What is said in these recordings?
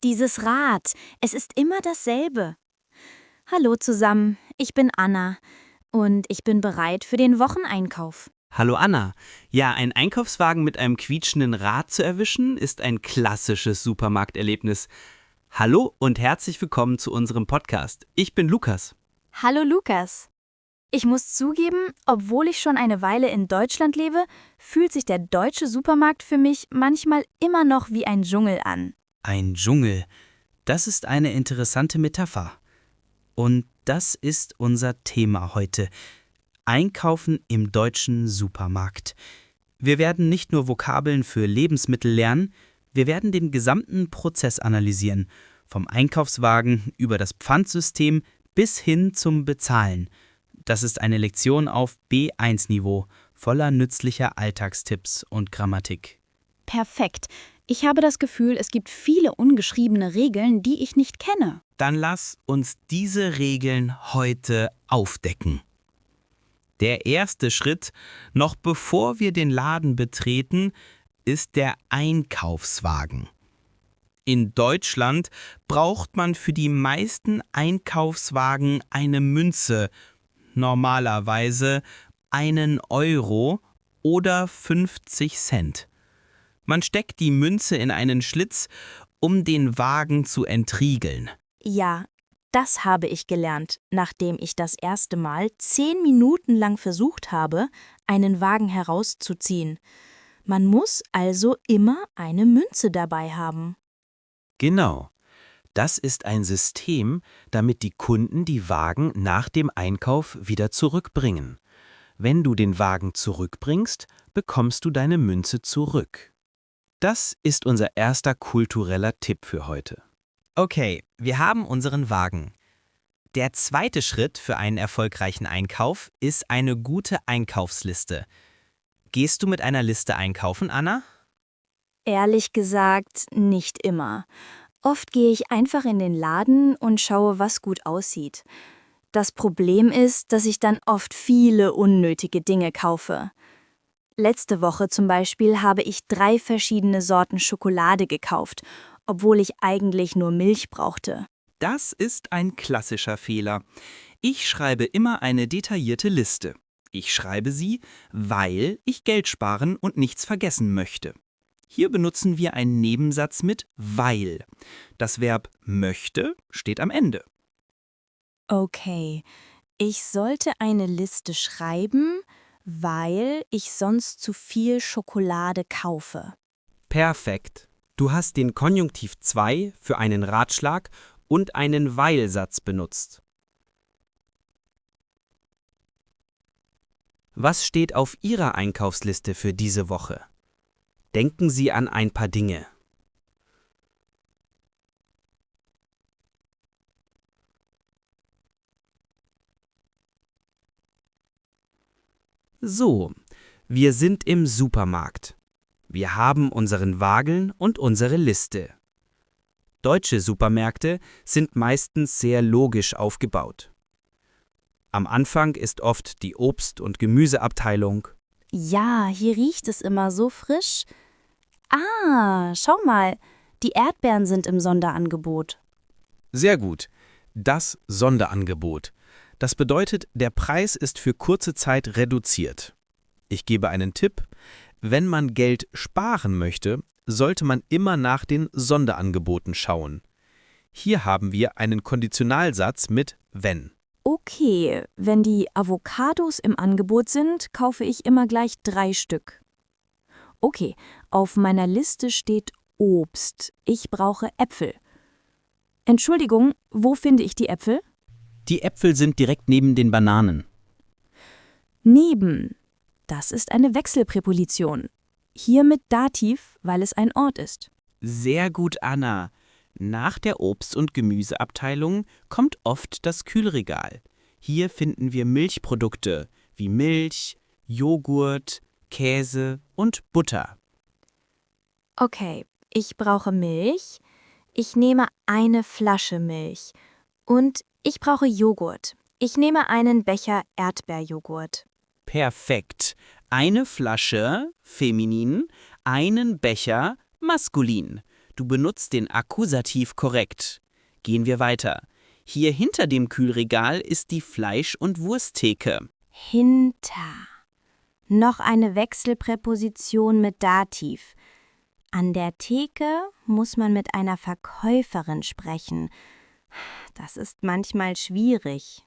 dieses Rad. Es ist immer dasselbe. Hallo zusammen, ich bin Anna und ich bin bereit für den Wocheneinkauf. Hallo Anna. Ja, ein Einkaufswagen mit einem quietschenden Rad zu erwischen, ist ein klassisches Supermarkterlebnis. Hallo und herzlich willkommen zu unserem Podcast. Ich bin Lukas. Hallo Lukas. Ich muss zugeben, obwohl ich schon eine Weile in Deutschland lebe, fühlt sich der deutsche Supermarkt für mich manchmal immer noch wie ein Dschungel an. Ein Dschungel. Das ist eine interessante Metapher. Und das ist unser Thema heute. Einkaufen im deutschen Supermarkt. Wir werden nicht nur Vokabeln für Lebensmittel lernen, wir werden den gesamten Prozess analysieren. Vom Einkaufswagen über das Pfandsystem bis hin zum Bezahlen. Das ist eine Lektion auf B1-Niveau, voller nützlicher Alltagstipps und Grammatik. Perfekt. Ich habe das Gefühl, es gibt viele ungeschriebene Regeln, die ich nicht kenne. Dann lass uns diese Regeln heute aufdecken. Der erste Schritt, noch bevor wir den Laden betreten, ist der Einkaufswagen. In Deutschland braucht man für die meisten Einkaufswagen eine Münze, normalerweise 1 Euro oder 50 Cent. Man steckt die Münze in einen Schlitz, um den Wagen zu entriegeln. Ja, das habe ich gelernt, nachdem ich das erste Mal 10 Minuten lang versucht habe, einen Wagen herauszuziehen. Man muss also immer eine Münze dabei haben. Genau. Das ist ein System, damit die Kunden die Wagen nach dem Einkauf wieder zurückbringen. Wenn du den Wagen zurückbringst, bekommst du deine Münze zurück. Das ist unser erster kultureller Tipp für heute. Okay, wir haben unseren Wagen. Der zweite Schritt für einen erfolgreichen Einkauf ist eine gute Einkaufsliste. Gehst du mit einer Liste einkaufen, Anna? Ehrlich gesagt, nicht immer. Oft gehe ich einfach in den Laden und schaue, was gut aussieht. Das Problem ist, dass ich dann oft viele unnötige Dinge kaufe. Letzte Woche zum Beispiel habe ich 3 verschiedene Sorten Schokolade gekauft, obwohl ich eigentlich nur Milch brauchte. Das ist ein klassischer Fehler. Ich schreibe immer eine detaillierte Liste. Ich schreibe sie, weil ich Geld sparen und nichts vergessen möchte. Hier benutzen wir einen Nebensatz mit weil. Das Verb möchte steht am Ende. Okay, ich sollte eine Liste schreiben, weil ich sonst zu viel Schokolade kaufe. Perfekt. Du hast den Konjunktiv 2 für einen Ratschlag und einen Weil-Satz benutzt. Was steht auf Ihrer Einkaufsliste für diese Woche? Denken Sie an ein paar Dinge. So, wir sind im Supermarkt. Wir haben unseren Wagen und unsere Liste. Deutsche Supermärkte sind meistens sehr logisch aufgebaut. Am Anfang ist oft die Obst- und Gemüseabteilung. Ja, hier riecht es immer so frisch. Ah, schau mal, die Erdbeeren sind im Sonderangebot. Sehr gut. Das Sonderangebot. Das bedeutet, der Preis ist für kurze Zeit reduziert. Ich gebe einen Tipp. Wenn man Geld sparen möchte, sollte man immer nach den Sonderangeboten schauen. Hier haben wir einen Konditionalsatz mit wenn. Okay, wenn die Avocados im Angebot sind, kaufe ich immer gleich 3 Stück. Okay, auf meiner Liste steht Obst. Ich brauche Äpfel. Entschuldigung, wo finde ich die Äpfel? Die Äpfel sind direkt neben den Bananen. Neben. Das ist eine Wechselpräposition. Hier mit Dativ, weil es ein Ort ist. Sehr gut, Anna. Nach der Obst- und Gemüseabteilung kommt oft das Kühlregal. Hier finden wir Milchprodukte wie Milch, Joghurt, Käse und Butter. Okay, ich brauche Milch. Ich nehme eine Flasche Milch. Und ich brauche Joghurt. Ich nehme einen Becher Erdbeerjoghurt. Perfekt. Eine Flasche feminin, einen Becher maskulin. Du benutzt den Akkusativ korrekt. Gehen wir weiter. Hier hinter dem Kühlregal ist die Fleisch- und Wursttheke. Hinter. Noch eine Wechselpräposition mit Dativ. An der Theke muss man mit einer Verkäuferin sprechen. Das ist manchmal schwierig.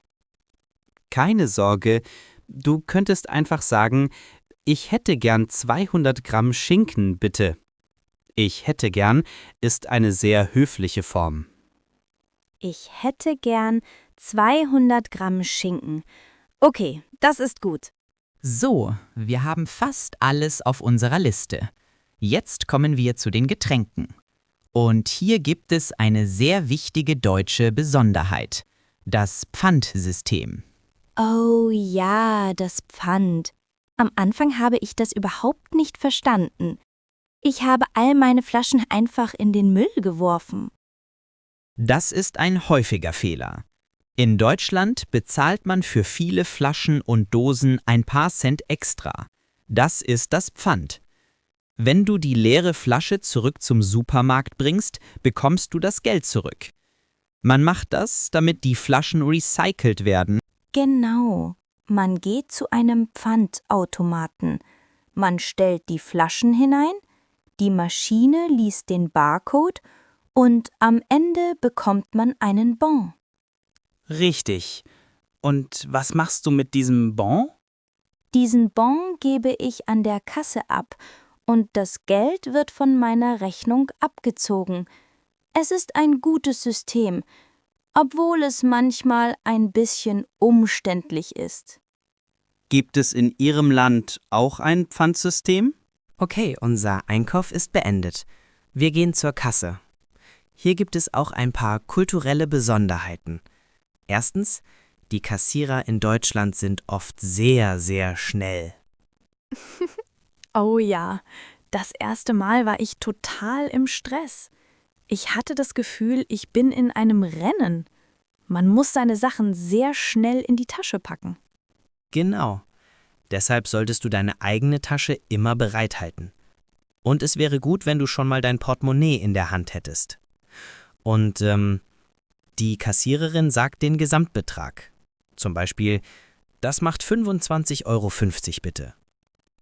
Keine Sorge, du könntest einfach sagen, ich hätte gern 200 Gramm Schinken, bitte. Ich hätte gern ist eine sehr höfliche Form. Ich hätte gern 200 Gramm Schinken. Okay, das ist gut. So, wir haben fast alles auf unserer Liste. Jetzt kommen wir zu den Getränken. Und hier gibt es eine sehr wichtige deutsche Besonderheit: das Pfandsystem. Oh ja, das Pfand. Am Anfang habe ich das überhaupt nicht verstanden. Ich habe all meine Flaschen einfach in den Müll geworfen. Das ist ein häufiger Fehler. In Deutschland bezahlt man für viele Flaschen und Dosen ein paar Cent extra. Das ist das Pfand. Wenn du die leere Flasche zurück zum Supermarkt bringst, bekommst du das Geld zurück. Man macht das, damit die Flaschen recycelt werden. Genau. Man geht zu einem Pfandautomaten. Man stellt die Flaschen hinein, die Maschine liest den Barcode und am Ende bekommt man einen Bon. Richtig. Und was machst du mit diesem Bon? Diesen Bon gebe ich an der Kasse ab und das Geld wird von meiner Rechnung abgezogen. Es ist ein gutes System, obwohl es manchmal ein bisschen umständlich ist. Gibt es in Ihrem Land auch ein Pfandsystem? Okay, unser Einkauf ist beendet. Wir gehen zur Kasse. Hier gibt es auch ein paar kulturelle Besonderheiten. Erstens, die Kassierer in Deutschland sind oft sehr, sehr schnell. Oh ja, das erste Mal war ich total im Stress. Ich hatte das Gefühl, ich bin in einem Rennen. Man muss seine Sachen sehr schnell in die Tasche packen. Genau. Deshalb solltest du deine eigene Tasche immer bereithalten. Und es wäre gut, wenn du schon mal dein Portemonnaie in der Hand hättest. Und die Kassiererin sagt den Gesamtbetrag. Zum Beispiel, das macht 25,50 € bitte.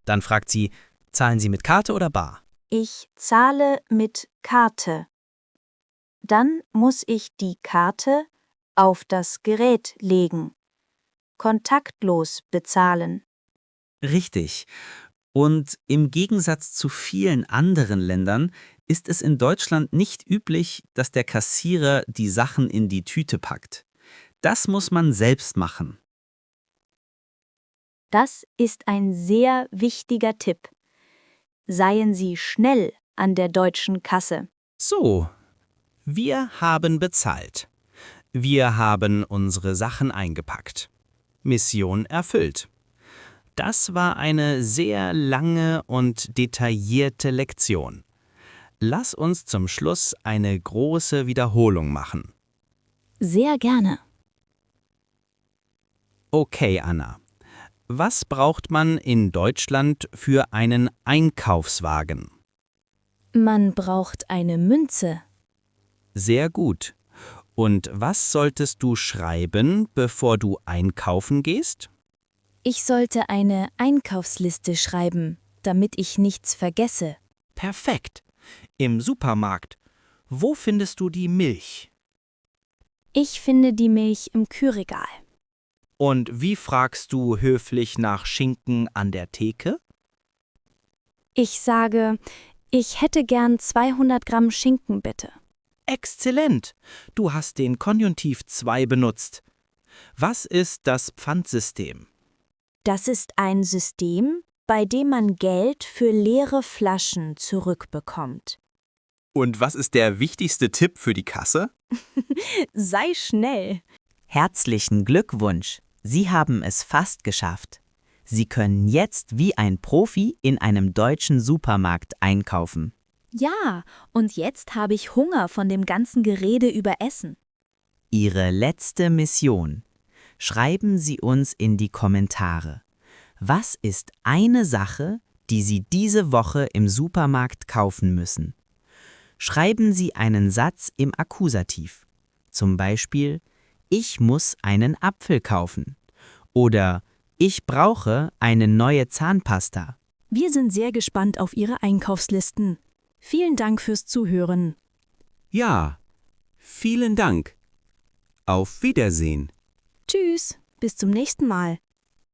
Dann fragt sie, zahlen Sie mit Karte oder bar? Ich zahle mit Karte. Dann muss ich die Karte auf das Gerät legen. Kontaktlos bezahlen. Richtig. Und im Gegensatz zu vielen anderen Ländern ist es in Deutschland nicht üblich, dass der Kassierer die Sachen in die Tüte packt. Das muss man selbst machen. Das ist ein sehr wichtiger Tipp. Seien Sie schnell an der deutschen Kasse. So, wir haben bezahlt. Wir haben unsere Sachen eingepackt. Mission erfüllt. Das war eine sehr lange und detaillierte Lektion. Lass uns zum Schluss eine große Wiederholung machen. Sehr gerne. Okay, Anna. Was braucht man in Deutschland für einen Einkaufswagen? Man braucht eine Münze. Sehr gut. Und was solltest du schreiben, bevor du einkaufen gehst? Ich sollte eine Einkaufsliste schreiben, damit ich nichts vergesse. Perfekt. Im Supermarkt. Wo findest du die Milch? Ich finde die Milch im Kühlregal. Und wie fragst du höflich nach Schinken an der Theke? Ich sage, ich hätte gern 200 Gramm Schinken, bitte. Exzellent. Du hast den Konjunktiv 2 benutzt. Was ist das Pfandsystem? Das ist ein System, bei dem man Geld für leere Flaschen zurückbekommt. Und was ist der wichtigste Tipp für die Kasse? Sei schnell. Herzlichen Glückwunsch! Sie haben es fast geschafft. Sie können jetzt wie ein Profi in einem deutschen Supermarkt einkaufen. Ja, und jetzt habe ich Hunger von dem ganzen Gerede über Essen. Ihre letzte Mission. Schreiben Sie uns in die Kommentare. Was ist eine Sache, die Sie diese Woche im Supermarkt kaufen müssen? Schreiben Sie einen Satz im Akkusativ. Zum Beispiel: Ich muss einen Apfel kaufen. Oder ich brauche eine neue Zahnpasta. Wir sind sehr gespannt auf Ihre Einkaufslisten. Vielen Dank fürs Zuhören. Ja, vielen Dank. Auf Wiedersehen. Tschüss, bis zum nächsten Mal.